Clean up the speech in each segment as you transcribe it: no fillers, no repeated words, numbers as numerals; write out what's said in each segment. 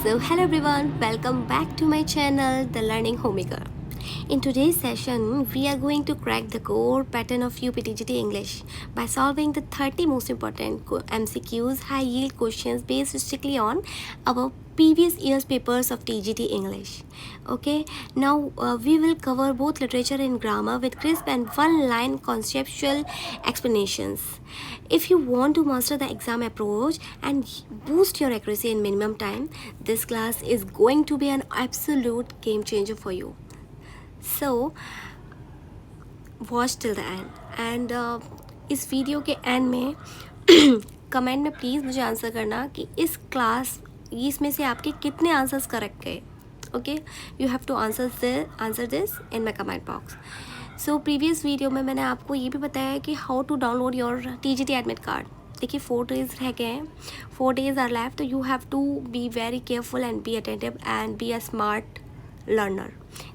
So hello everyone, welcome back to my channel The Learning Homemaker. In today's session, we are going to crack the core pattern of UPTGT English by solving the 30 most important MCQs high yield questions based strictly on our previous year's papers of TGT English. Okay, now we will cover both literature and grammar with crisp and one-line conceptual explanations. If you want to master the exam approach and boost your accuracy in minimum time, this class is going to be an absolute game changer for you. So watch till the end and इस video के end में comment में please मुझे answer करना कि इस class इसमें से आपके कितने आंसर्स करेक्ट गए. Okay, you have to answer this in my comment box. So previous video में मैंने आपको ये भी बताया कि how to download your TGT admit card. देखिए 4 days रह गए हैं, 4 days आर लेफ्ट, तो you have to be very careful and be attentive and be a smart learner.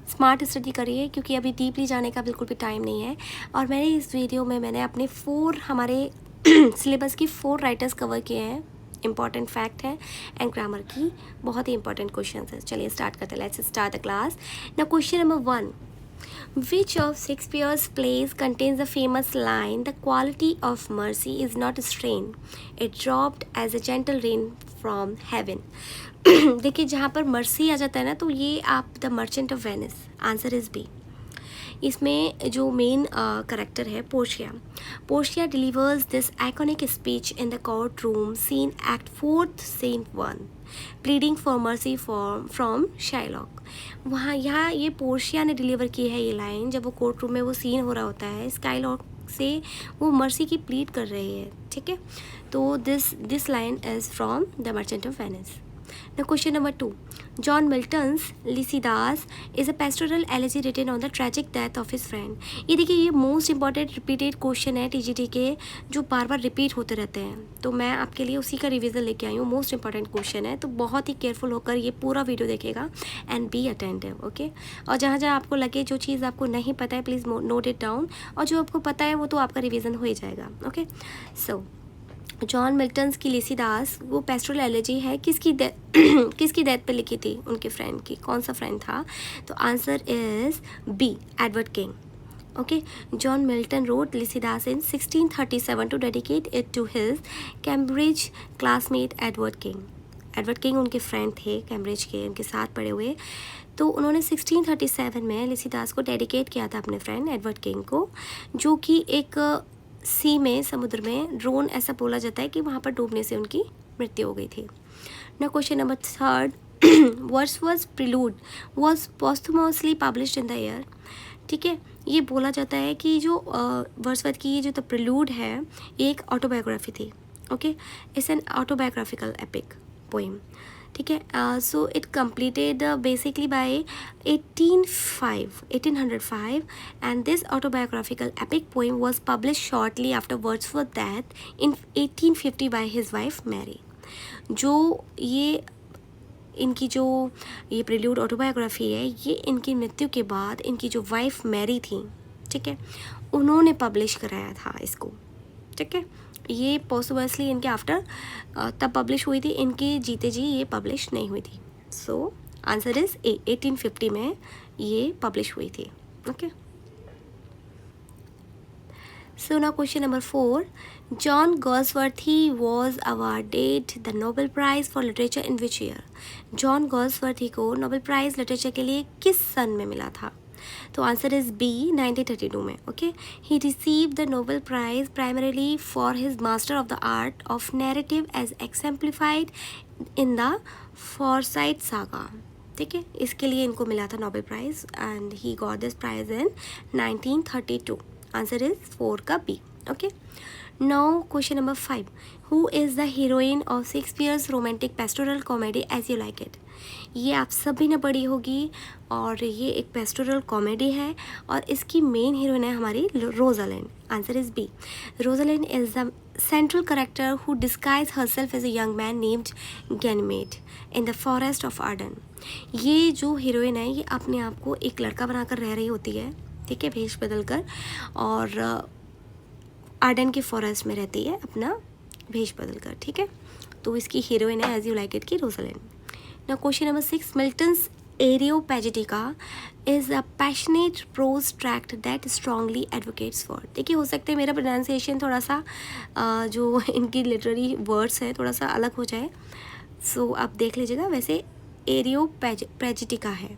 Smart study करिए क्योंकि अभी डीपली जाने का बिल्कुल भी टाइम नहीं है. और मैंने इस वीडियो में मैंने अपने 4 हमारे सिलेबस की 4 राइटर्स कवर किए हैं. इंपॉर्टेंट फैक्ट है एंड ग्रामर की बहुत ही इंपॉर्टेंट क्वेश्चन है. चलिए स्टार्ट करते हैं. Let's start the class. Now question number 1. Which of Shakespeare's plays contains the famous line, "The quality of mercy is not strained, it dropped as a gentle rain from heaven"? देखिए जहाँ पर mercy आ जाता है ना, तो ये आप the merchant of Venice. Answer is B. इसमें जो मेन करेक्टर है Portia delivers this iconic speech in the court room scene act 4th scene 1, pleading for mercy from Shylock. वहाँ यहाँ ये पोर्शिया ने डिलीवर की है ये लाइन जब वो कोर्ट रूम में वो सीन हो रहा होता है. स्काईलॉक से वो मर्सी की प्लीड कर रही है. ठीक है, तो this line is from the merchant of Venice. Now question number 2. John Milton's Lycidas is a pastoral elegy written on the tragic death of his friend. ये देखिए ये मोस्ट इंपॉर्टेंट रिपीटेड क्वेश्चन है TGT के, जो बार बार repeat होते रहते हैं. तो मैं आपके लिए उसी का रिवीजन लेके आई हूँ. मोस्ट इंपॉर्टेंट क्वेश्चन है, तो बहुत ही केयरफुल होकर ये पूरा वीडियो देखेगा एंड बी अटेंटिव. ओके, और जहाँ जहाँ आपको लगे जो चीज़ आपको नहीं पता है प्लीज़ नोट इट डाउन, और जो आपको पता है वो तो आपका रिविज़न हो ही जाएगा. ओके, सो जॉन मिल्टन्स की लिसिदास वो पेस्टोरल एलेजी है. किसकी डेथ पे लिखी थी? उनके फ्रेंड की. कौन सा फ्रेंड था? तो answer is B, Edward King. Okay, John Milton wrote Lycidas in 1637 to dedicate it to his Cambridge classmate Edward King. Edward King उनके फ्रेंड थे, कैम्ब्रिज के, उनके साथ पढ़े हुए. तो उन्होंने 1637 में लिसिदास को डेडिकेट किया था अपने फ्रेंड एडवर्ड किंग को, जो कि एक सी में, समुद्र में, ड्रोन ऐसा बोला जाता है कि वहाँ पर डूबने से उनकी मृत्यु हो गई थी. ना question number 3. Wordsworth Prelude was posthumously published in the year. ठीक है, ये बोला जाता है कि जो वर्ड्सवर्थ की जो द प्रिलूड है ये एक ऑटोबायोग्राफी थी. Okay, it's an autobiographical epic poem. ठीक है, so it completed basically by 1805 and this autobiographical epic poem was published shortly after Wordsworth's death in 1850 by his wife Mary. जो इनकी जो ये प्रिल्यूड ऑटोबायोग्राफी है ये इनकी मृत्यु के बाद इनकी जो वाइफ मैरी थी, ठीक है, उन्होंने पब्लिश कराया था इसको. ठीक है, ये पॉसिबली इनके आफ्टर तब पब्लिश हुई थी, इनके जीते जी ये पब्लिश नहीं हुई थी. सो आंसर इज ए, 1850 में ये पब्लिश हुई थी. Okay, so now question number 4. John Galsworthy was awarded the Nobel prize for literature in which year? John Galsworthy को नोबेल प्राइज़ लिटरेचर के लिए किस सन में मिला था? तो आंसर इज बी, 1932 में. Okay, he receive the Nobel prize primarily for his master of the art of narrative as exemplified in the Forsyte Saga. ठीक है, इसके लिए इनको मिला था Nobel prize and he got this prize in 1932. Answer is 4 का B. Okay, now question number 5. Who is the heroine of Shakespeare's romantic pastoral comedy As You Like It? ये आप सभी ने पढ़ी होगी और ये एक पेस्टोरल कॉमेडी है और इसकी मेन हीरोइन है हमारी Rosalind. Answer is B. Rosalind is the central character who disguise herself as a young man named Ganymede in the forest of Arden. ये जो हीरोइन है ये अपने आप को एक लड़का बनाकर रह रही होती है. ठीक है, भेष बदल कर, और आर्डन के फॉरेस्ट में रहती है अपना भेष बदल कर. ठीक है, तो इसकी हीरोइन है एज यू लाइक इट की Rosalind. Now question number 6, Milton's Areopagitica is a passionate prose tract that strongly advocates for. देखिए हो सकता है मेरा प्रोनाउंसिएशन थोड़ा सा जो इनकी लिटरेरी वर्ड्स है थोड़ा सा अलग हो जाए, सो आप देख लीजिएगा, वैसे एरियोपेजिटिका है,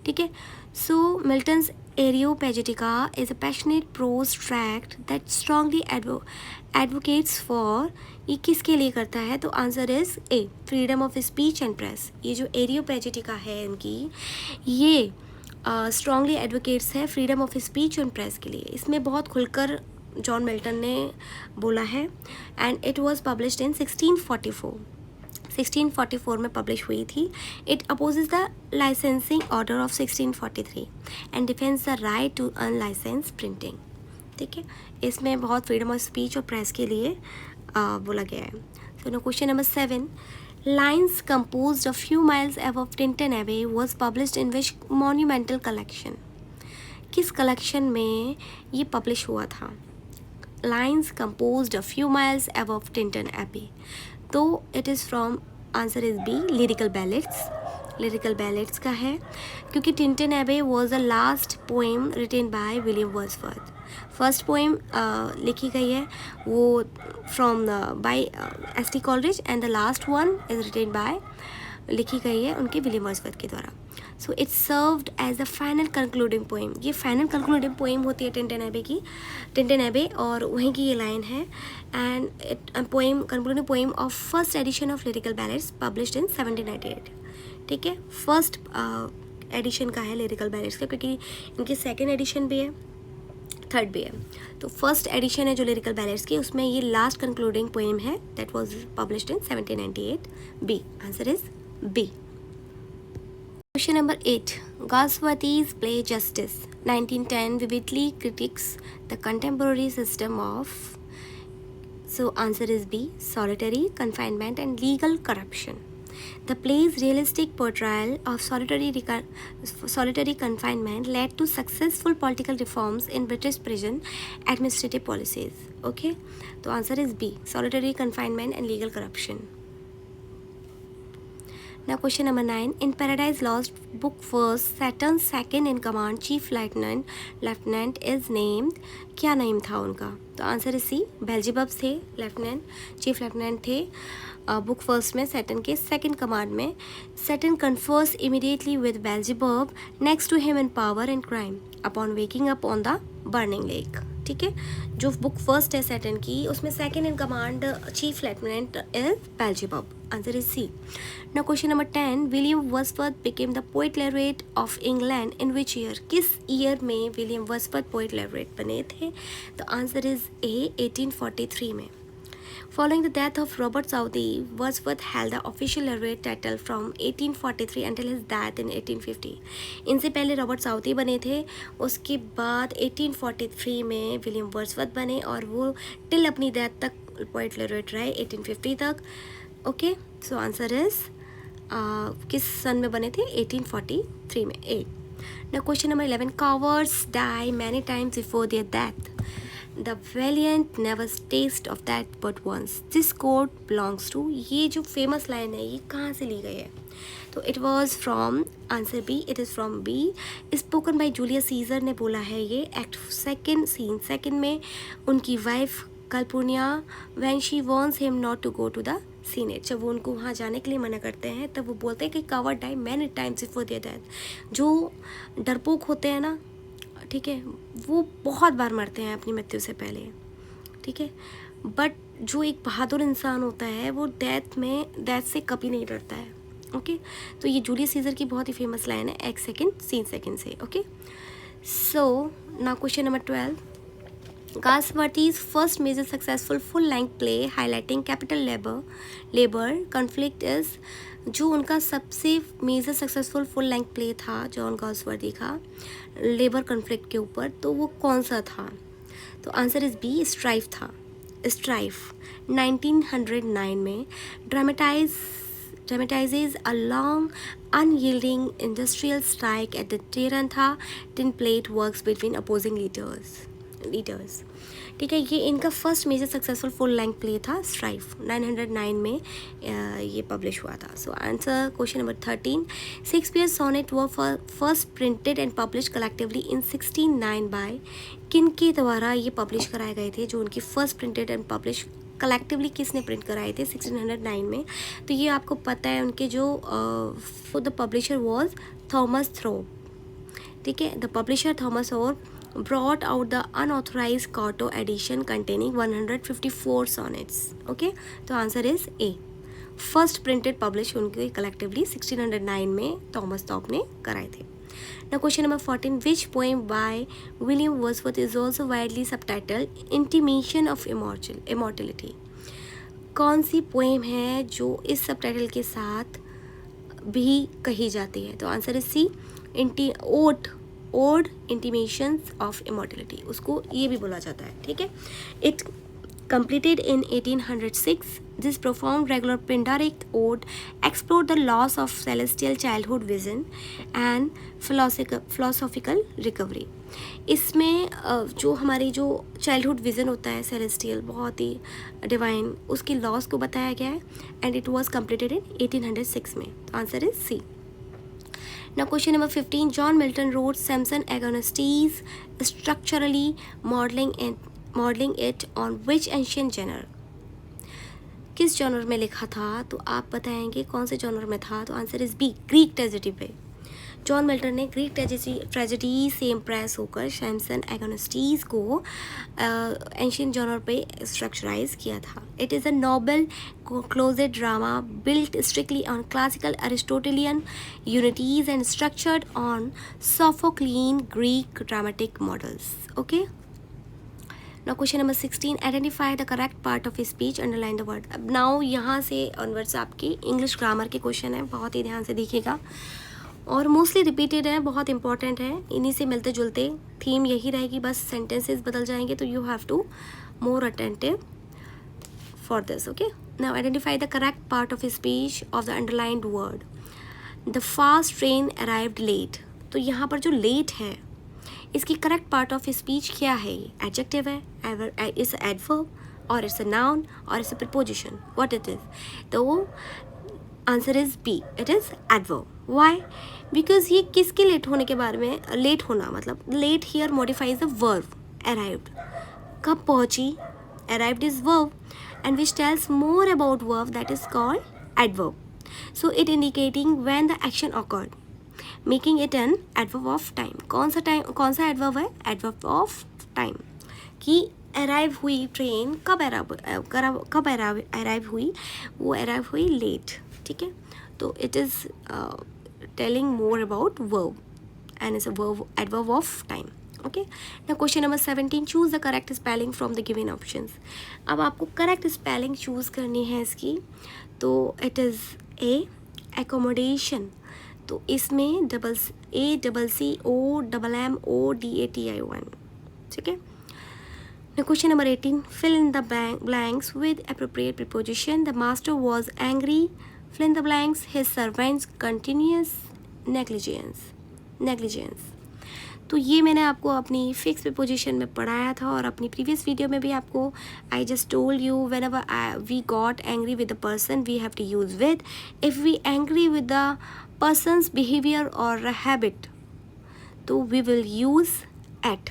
ठीक है. So Milton's Areopagitica is a passionate prose tract that strongly advocates for. ये किसके लिए करता है? तो answer is A, freedom of speech and press. ये जो एरियोपेजिटिका है इनकी, ये स्ट्रांगली एडवोकेट्स है freedom of speech and press के लिए. इसमें बहुत खुलकर जॉन मिल्टन ने बोला है. And it was published in 1644 में पब्लिश हुई थी. It opposes the licensing order of 1643 and defence the right to unlicensed printing. ठीक है, इसमें बहुत फ्रीडम ऑफ स्पीच और प्रेस के लिए बोला गया है. So no question number 7, Lines composed a few miles above Tinton Abbey was published in which monumental collection? किस कलेक्शन में ये पब्लिश हुआ था? Lines composed a few miles above Tinton Abbey. तो it is from, answer is B, lyrical ballads. Lyrical ballads का है क्योंकि Tintern Abbey was the last poem written by William Wordsworth. First poem लिखी गई है वो from by S T Coleridge and the last one is written by, लिखी गई है उनके विलियम वर्ड्सवर्थ के द्वारा. So it's served as the final concluding poem. ये फाइनल कंक्लूडिंग पोएम होती है टिंटन एबे की, टिंटन एबे, और वहीं की ये लाइन है. And it poem concluding poem of first edition of lyrical ballads published in 1798. ठीक है, फर्स्ट एडिशन का है लिरिकल बैलेट्स का, क्योंकि इनकी सेकेंड एडिशन भी है, थर्ड भी है. तो फर्स्ट एडिशन है जो लिरिकल बैलेट्स की, उसमें ये लास्ट कंक्लूडिंग पोएम है that was published in 1798. B, answer is B. Question number 8, Goswati's play Justice 1910 vividly critiques the contemporary system of, so answer is B, solitary confinement and legal corruption. The play's realistic portrayal of solitary confinement led to successful political reforms in British prison administrative policies. Okay, so answer is B, solitary confinement and legal corruption. Now question number 9, in Paradise Lost book first, Saturn's second in command chief lieutenant is named, क्या name था उनका? तो answer is C, Beelzebub थे lieutenant, chief lieutenant थे book first में Saturn के second command में. Saturn confers immediately with Beelzebub next to him in power and crime upon waking up on the burning lake. ठीक है, जो book first है Saturn की, उसमें second in command chief lieutenant is Beelzebub. Answer is C. Now question number 10, William Wordsworth became the poet laureate of England in which year? किस year में William Wordsworth poet laureate बने थे? तो answer is ए, 1843 में. Following the death of Robert Southey, Wordsworth held the official laureate title from 1843 until his death in 1850. इनसे पहले Robert Southee बने थे, उसके बाद 1843 में विलियम वर्ड्सवर्थ बने और वो टिल अपनी डेथ तक पोएट लॉरेट रहे 1850 तक. ओके, सो आंसर इज किस सन में बने थे? 1843 में. A. Now question number 11, cowards die many times before their death. The valiant never taste of that but once. This quote belongs to, ये जो फेमस लाइन है ये कहाँ से ली गई है? तो it was from, answer B, it is from B, spoken by Julius Caesar ने बोला है ये एक्ट सेकेंड सीन सेकेंड में उनकी wife Calpurnia when she wants him not to go to the senate. जब वो उनको वहाँ जाने के लिए मना करते हैं तब वो बोलते हैं कि coward die many times before their death. जो डरपोक होते हैं ना, ठीक है, वो बहुत बार मरते हैं अपनी मृत्यु से पहले. ठीक है, बट जो एक बहादुर इंसान होता है वो डेथ से कभी नहीं डरता है. ओके, तो ये जूलियस सीजर की बहुत ही फेमस लाइन है एक्ट सेकेंड सीन सेकेंड से. Okay, so now question number 12, Gasworthy's first major successful full-length play highlighting capital labor conflict is, जो उनका सबसे major successful full length play था जॉन गॉसवर्दी का labour conflict के ऊपर, तो वो कौन सा था? तो आंसर इज बी, स्ट्राइफ था. स्ट्राइफ 1909 में dramatizes a long unyielding industrial strike at the Tirantha tin plate works between opposing leaders. Leaders, ठीक है। ये इनका first major successful full length play था स्ट्राइफ, 909 में ये पब्लिश हुआ था। So answer question number 13, Shakespeare sonnet were first printed and publish collectively in 1609 by, किन के द्वारा ये पब्लिश कराए गए थे, जो उनकी first printed and publish collectively किसने प्रिंट कराए थे 1609 में। तो ये आपको पता है, उनके जो the publisher was Thomas Thorpe, ठीक है। The publisher Thomas Thorpe brought out the unauthorized quarto edition containing 154 sonnets, okay। तो answer is A, first printed publish उनके कलेक्टिवली 1609 में थॉमस थॉप ने कराए थे। Now question number 14, which poem by William Wordsworth is also widely subtitled Intimation of Immortality? कौन सी poem है जो इस सबटाइटल के साथ भी कही जाती है? तो answer is C, ode intimations of immortality, उसको ये भी बोला जाता है, ठीक है। It completed in 1806, this profound regular Pindaric ode explored the loss of celestial childhood vision and philosophical recovery. इसमें जो हमारी जो चाइल्डहुड विज़न होता है सेलेस्टियल, बहुत ही डिवाइन, उसकी लॉस को बताया गया है and it was completed in 1806 में। तो answer is C. Now question number 15, John Milton wrote Samson Agonistes structurally modeling it on which ancient genre? किस जॉनर में लिखा था? तो आप बताएंगे कौन से जॉनर में था। तो answer is B, Greek tragedy पे। जॉन मिल्टन ने ग्रीक ट्रेजेडी से इम्प्रेस होकर सैमसन एगोनिस्टीज को एंशियंट जॉनर पे स्ट्रक्चराइज किया था। It is a noble closed drama built strictly on classical Aristotelian unities and structured on Sophoclean Greek dramatic models, okay. Now question number 16, identify the correct part of speech, underline the word. अब now यहाँ से onwards आपकी English grammar के question है, बहुत ही ध्यान से देखिएगा और मोस्टली रिपीटेड है, बहुत इंपॉर्टेंट है, इन्हीं से मिलते जुलते थीम यही रहेगी, बस सेंटेंसेस बदल जाएंगे। तो you have to more attentive for this, okay. Now identify the correct part of speech of the underlined word. The fast train arrived late, तो यहाँ पर जो लेट है इसकी करेक्ट पार्ट ऑफ स्पीच क्या है? एडजेक्टिव है, इट्स एडवर्ब और इट्स अ नाउन और it's a preposition, what it is? तो answer is B, it is adverb. Why? Because ये किसके लेट होने के बारे में, लेट होना मतलब late here modifies the verb arrived, कब पहुंची, arrived is verb and which tells more about verb, that is called adverb. So it indicating when the action occurred, making it an adverb of time. कौन सा adverb है? Adverb of time, कि arrive हुई train, कब arrive हुई, वो arrive हुई late, ठीक है। तो it is telling more about verb and is a verb, adverb of time, okay. Now question number 17, choose the correct spelling from the given options. अब आपको करेक्ट स्पेलिंग चूज़ करनी है इसकी। तो इट इज़ ए, एकोमोडेशन, तो इसमें ACCOMMODATION, ठीक है। Now question number 18, fill in the blanks with appropriate preposition. The master was angry, fill in the blanks, his servants continuous negligence. तो ये मैंने आपको अपनी फिक्स प्रीपोजिशन में पढ़ाया था और अपनी प्रीवियस वीडियो में भी आपको I just told you whenever we got angry with the person we have to use with. If we angry with the person's behavior or a habit, तो we will use at.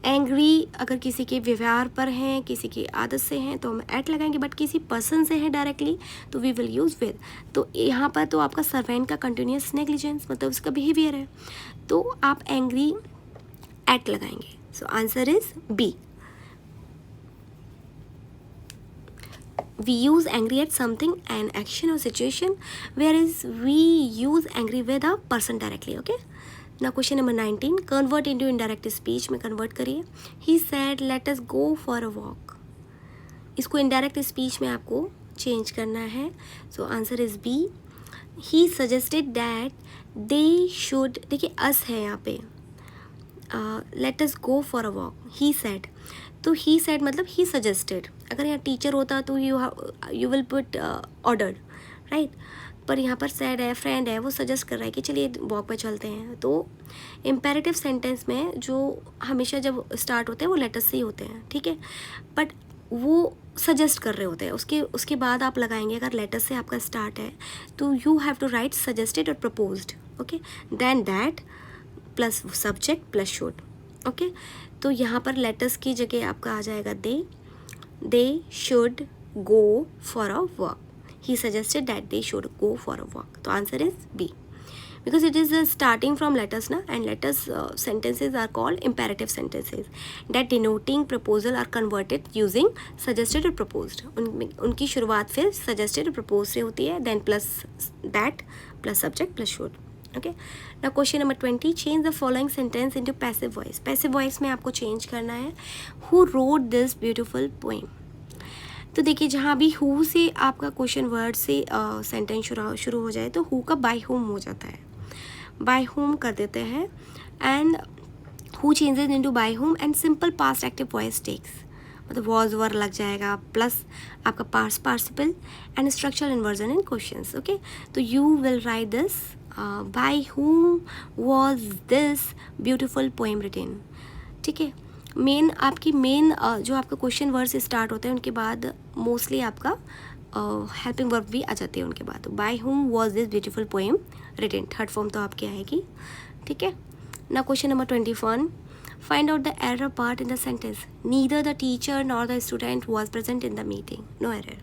Angry अगर किसी के व्यवहार पर हैं, किसी की आदत से हैं तो हम एट लगाएंगे, बट किसी पर्सन से है डायरेक्टली तो वी विल यूज़ विद। तो यहाँ पर तो आपका सर्वेंट का कंटिन्यूस नेग्लिजेंस मतलब उसका बिहेवियर है, तो आप एंग्री एट लगाएंगे। So answer is B. We use angry at something, an action or situation, whereas we use angry with a person directly, okay? Now question number 19, convert into indirect speech में convert करिए। He said let us go for a walk, इसको indirect speech में आपको change करना है। So answer is B. He suggested that they should, देखिए us है यहाँ पे, let us go for a walk, he said, तो he said मतलब he suggested। अगर यहाँ टीचर होता तो you will put ordered, right? ऊपर यहाँ पर सैड है, फ्रेंड है, वो सजेस्ट कर रहा है कि चलिए वॉक पे चलते हैं। तो इम्पेरेटिव सेंटेंस में जो हमेशा जब स्टार्ट होते हैं वो लेटर्स से ही होते हैं, ठीक है, बट वो सजेस्ट कर रहे होते हैं। उसके बाद आप लगाएंगे, अगर लेटर से आपका स्टार्ट है तो you have to write suggested और proposed, okay, then that plus subject plus should, okay. तो यहाँ पर लेटर्स की जगह आपका आ जाएगा they should go for a walk, he suggested that they should go for a walk. तो answer is B, because it is starting from letters na, and letters sentences are called imperative sentences that denoting proposal are converted using suggested or proposed। उनकी शुरुआत फिर suggested और proposed से होती है, then plus that plus subject plus should, okay। now question number 20, change the following sentence into passive voice। passive voice में आपको change करना है who wrote this beautiful poem। तो देखिए जहाँ भी हु से आपका क्वेश्चन वर्ड से सेंटेंस शुरू हो जाए तो हु का बाय हुम हो जाता है, बाय हुम कर देते हैं, and who changes into by whom and simple past active voice takes, मतलब वॉज वर लग जाएगा प्लस आपका past participle and structural inversion in questions, okay. तो you will write this by whom was this beautiful poem written, ठीक है। Main जो आपका question word से स्टार्ट होते हैं उनके बाद मोस्टली आपका हेल्पिंग वर्ब भी आ जाते हैं उनके बाद। By whom was this beautiful poem written, third form तो आपकी आएगी, ठीक है। ना question number 21, find out the error part in the sentence neither the teacher nor the student was present in the meeting, no error.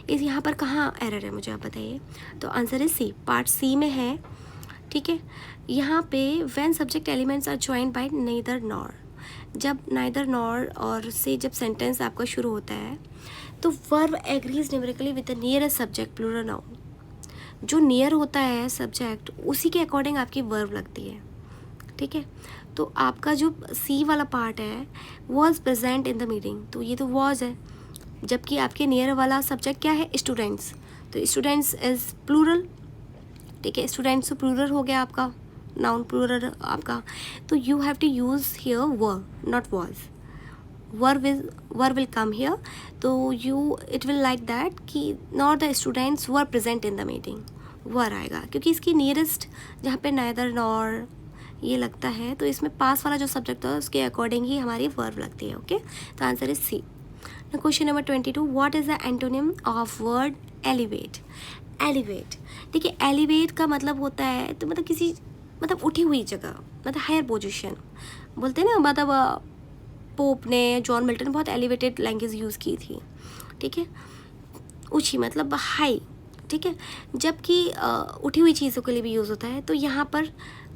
इस यहाँ पर कहाँ एरर है मुझे आप बताइए। तो answer is C, part C में है, ठीक है। यहाँ पे when subject elements are joined by neither nor, जब नाइदर नॉर और से जब सेंटेंस आपका शुरू होता है तो verb agrees numerically with the nearest subject plural noun, जो नियर होता है सब्जेक्ट उसी के अकॉर्डिंग आपकी वर्ब लगती है, ठीक है। तो आपका जो सी वाला पार्ट है was present in the meeting, तो ये तो वॉज है, जबकि आपके नियर वाला सब्जेक्ट क्या है, स्टूडेंट्स, तो स्टूडेंट्स इज प्लूरल, ठीक है। स्टूडेंट्स तो प्लूरल हो गया आपका, नाउन प्लूरल आपका, तो you have to use here were not was, were will come here, तो you it will like that कि not the students were present in the meeting, were आएगा क्योंकि इसकी नियरेस्ट जहाँ पे नाइदर नॉर ये लगता है तो इसमें पास वाला जो सब्जेक्ट है उसके अकॉर्डिंग ही हमारी वर्ब लगती है, ओके। तो answer is C. Question number 22, what is the antonym of word elevate. Elevate, देखिए एलिवेट का मतलब होता है तो मतलब किसी मतलब उठी हुई जगह, मतलब हायर पोजीशन बोलते हैं ना, मतलब पोप ने, जॉन मिल्टन ने बहुत एलिवेटेड लैंग्वेज यूज़ की थी, ठीक है। ऊंची मतलब हाई, ठीक है, जबकि उठी हुई चीज़ों के लिए भी यूज़ होता है। तो यहाँ पर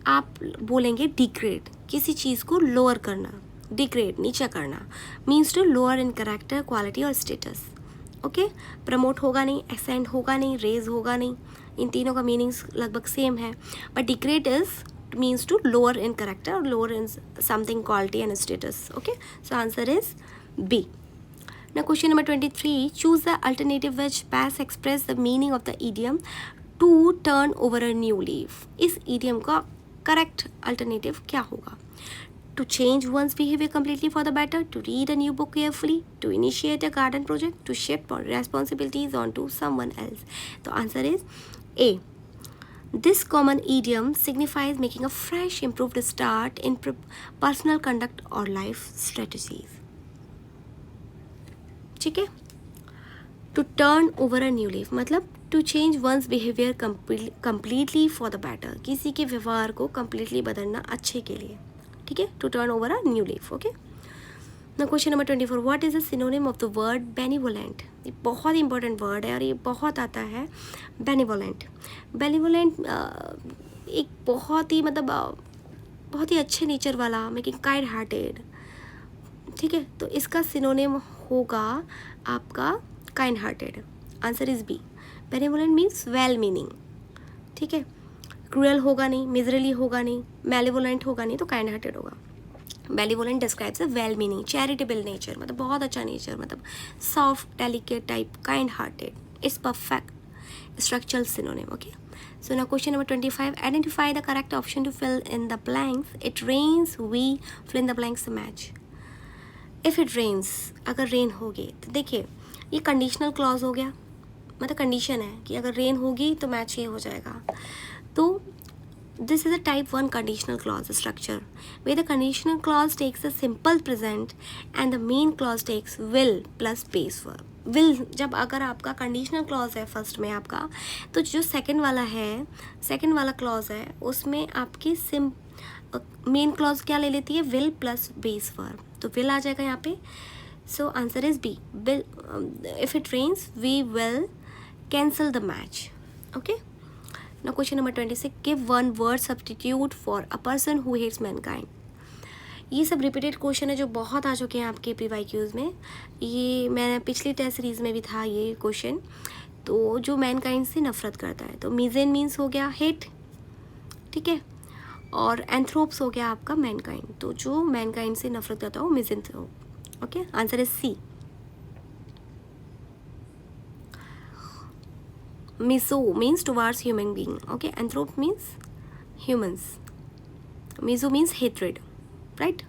आप बोलेंगे डिग्रेड, किसी चीज़ को लोअर करना, डिग्रेड नीचा करना, means to lower in character, quality और स्टेटस, ओके। प्रमोट होगा नहीं, एक्सेंड होगा नहीं, रेज होगा नहीं, इन तीनों का मीनिंग्स लगभग सेम है, but degrade is means to lower in character और lower in something quality and status, okay. So answer is B. Now question number 23, choose the alternative which best express the meaning of the idiom to turn over a new leaf। इस idiom का correct alternative क्या होगा? To change one's behavior completely for the better, to read a new book carefully, to initiate a garden project, to shift responsibilities onto someone else। तो answer is A। This common idiom signifies making a fresh, improved start in personal conduct or life strategies। ठीक है। To turn over a new leaf मतलब to change one's behaviour completely for the better, किसी के व्यवहार को completely बदलना अच्छे के लिए, ठीक है। To turn over a new leaf, okay. Now question number 24, what is the synonym of the word benevolent. ये बहुत इंपॉर्टेंट वर्ड है और ये बहुत आता है, बेनिवोलेंट। बेनिवोलेंट एक बहुत ही मतलब बहुत ही अच्छे नेचर वाला, मेकिंग काइंड हार्टेड, ठीक है। तो इसका सिनोनिम होगा आपका kind hearted. Answer is B. Benevolent means well meaning, ठीक है। क्रूअल होगा नहीं, मिजरली होगा नहीं, मेलिवोलेंट होगा नहीं, तो काइंड हार्टेड होगा। Benevolent describes a well meaning, charitable nature, मतलब बहुत अच्छा नेचर, मतलब soft delicate type, kind hearted is perfect structural synonym, okay. So now question number 25, identify the correct option to fill in the blanks। It rains, we fill in the blanks match। If it rains, अगर rain होगी तो देखिए ये conditional clause हो गया, मतलब condition है कि अगर रेन होगी तो मैच ये हो जाएगा. तो this is a type 1 conditional clause structure where the conditional clause takes the simple present and the main clause takes will plus base verb. will जब अगर आपका conditional clause है फर्स्ट में आपका, तो जो सेकंड वाला है, सेकंड वाला clause है उसमें आपकी मेन clause क्या ले लेती है, will plus base verb. तो will आ जाएगा यहाँ पे. So answer is B. Will, if it rains we will cancel the match. Okay. Now question number 26. Give one word substitute for a person who hates mankind. ये सब repeated question है जो बहुत आ चुके हैं आपके PYQs में. ये मैंने पिछली टेस्ट सीरीज में भी था ये क्वेश्चन. तो जो मैनकाइंड से नफरत करता है, तो मीजेन मीन्स हो गया हेट, ठीक है, और एंथ्रोप्स हो गया आपका मैनकाइंड. तो जो मैनकाइंड से नफरत करता है वो मीजेन से हो. Okay, answer is C. Miso means towards human being. Okay, anthrop means humans. Miso means hatred, right?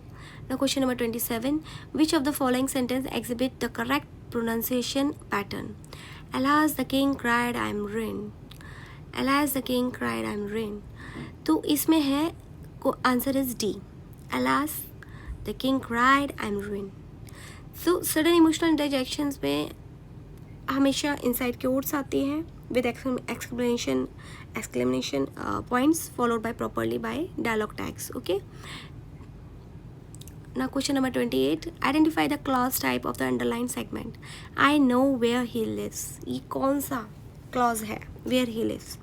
Now question number 27. Which of the following sentence exhibit the correct pronunciation pattern? Alas, the king cried, I am ruined. Alas, the king cried, I am ruined. तो इसमें है answer is D. Alas, the king cried, I am ruined. So sudden emotional interjections में हमेशा inside की words आती हैं with exclamation points followed by properly by dialogue tags. Okay, now question number 28. Identify the clause type of the underlined segment. I know where he lives. ये कौन सा clause है where he lives?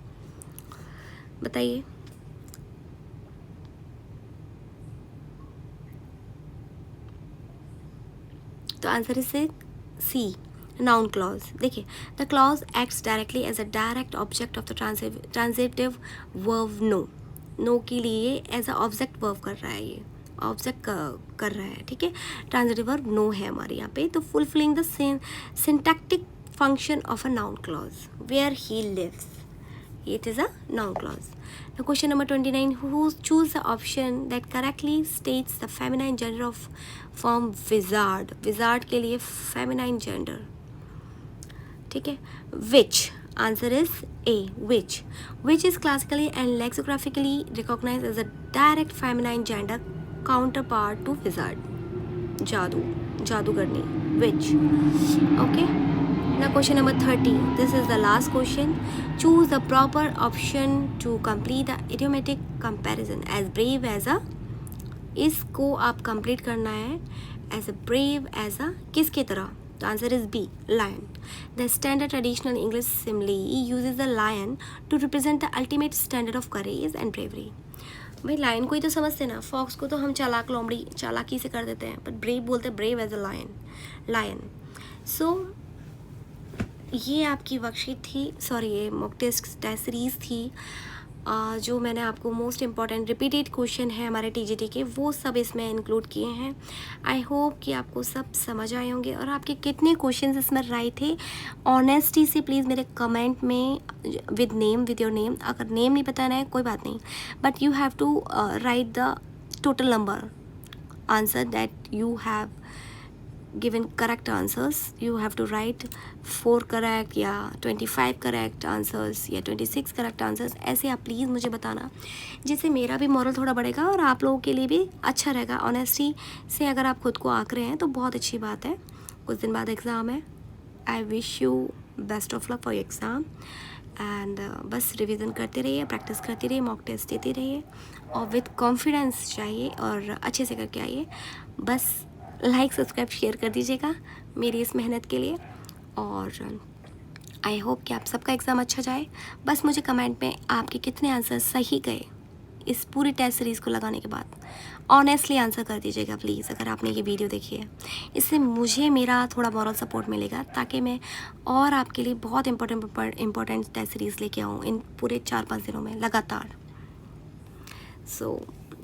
बताइए. तो answer is C, noun clause. देखिए, the clause acts directly as a direct object of the transitive verb know. Know के लिए as a object verb कर रहा है, ये ऑब्जेक्ट कर रहा है, ठीक है. ट्रांजिटिव वर्ब नो है हमारे यहाँ पे. तो fulfilling the syntactic function of a noun clause. Where he lives, it is a noun clause. Now question number 29. Who choose the option that correctly states the feminine gender of form wizard? Wizard के लिए feminine gender, ठीक है. Which, answer is A, which. Which is classically and lexicographically recognized as a direct feminine gender counterpart to wizard. जादू, जादूगरनी, which. Okay. Now question number 30. This is the last question. Choose the proper option to complete the idiomatic comparison. As brave as a, इसको आप complete करना है as a brave as a किसके तरह. तो answer is B, lion. The standard traditional English simile uses the lion to represent the ultimate standard of courage and bravery. भाई lion को ही तो समझते ना, फॉक्स को तो हम चालाक लोमड़ी चालाकी से कर देते हैं, बट ब्रेव बोलते हैं ब्रेव एज अ लायन. सो ये आपकी वर्कशीट थी, सॉरी ये मॉक टेस्ट सीरीज़ थी, जो मैंने आपको मोस्ट इम्पॉर्टेंट रिपीटेड क्वेश्चन है हमारे टीजीटी के वो सब इसमें इंक्लूड किए हैं. आई होप कि आपको सब समझ आए होंगे. और आपके कितने क्वेश्चंस इसमें राइट थे, ऑनेस्टी से प्लीज़ मेरे कमेंट में विद योर नेम. अगर नेम नहीं बताना है कोई बात नहीं, but you have to write the total number answer that you have given correct answers. You have to write 4 correct या 25 correct answers या 26 correct answers. ऐसे आप प्लीज़ मुझे बताना, जिससे मेरा भी मॉरल थोड़ा बढ़ेगा और आप लोगों के लिए भी अच्छा रहेगा. ऑनेस्टी से अगर आप खुद को आंक रहे हैं तो बहुत अच्छी बात है. कुछ दिन बाद एग्ज़ाम है. I wish you best of luck for your exam. And बस रिवीजन करते रहिए, प्रैक्टिस करते रहिए, मॉक टेस्ट देते रहिए और विद कॉन्फिडेंस चाहिए और अच्छे से करके आइए. बस लाइक सब्सक्राइब शेयर कर दीजिएगा मेरी इस मेहनत के लिए. और आई होप कि आप सबका एग्ज़ाम अच्छा जाए. बस मुझे कमेंट में आपके कितने आंसर सही गए इस पूरी टेस्ट सीरीज़ को लगाने के बाद ऑनेस्टली आंसर कर दीजिएगा प्लीज़, अगर आपने ये वीडियो देखी है. इससे मुझे मेरा थोड़ा मॉरल सपोर्ट मिलेगा ताकि मैं और आपके लिए बहुत इंपॉर्टेंट टेस्ट सीरीज़ लेके आऊँ इन पूरे 4-5 दिनों में लगातार. सो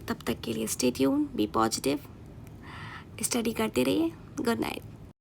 तब तक के लिए stay tune, be positive, study करते रहिए. Good night.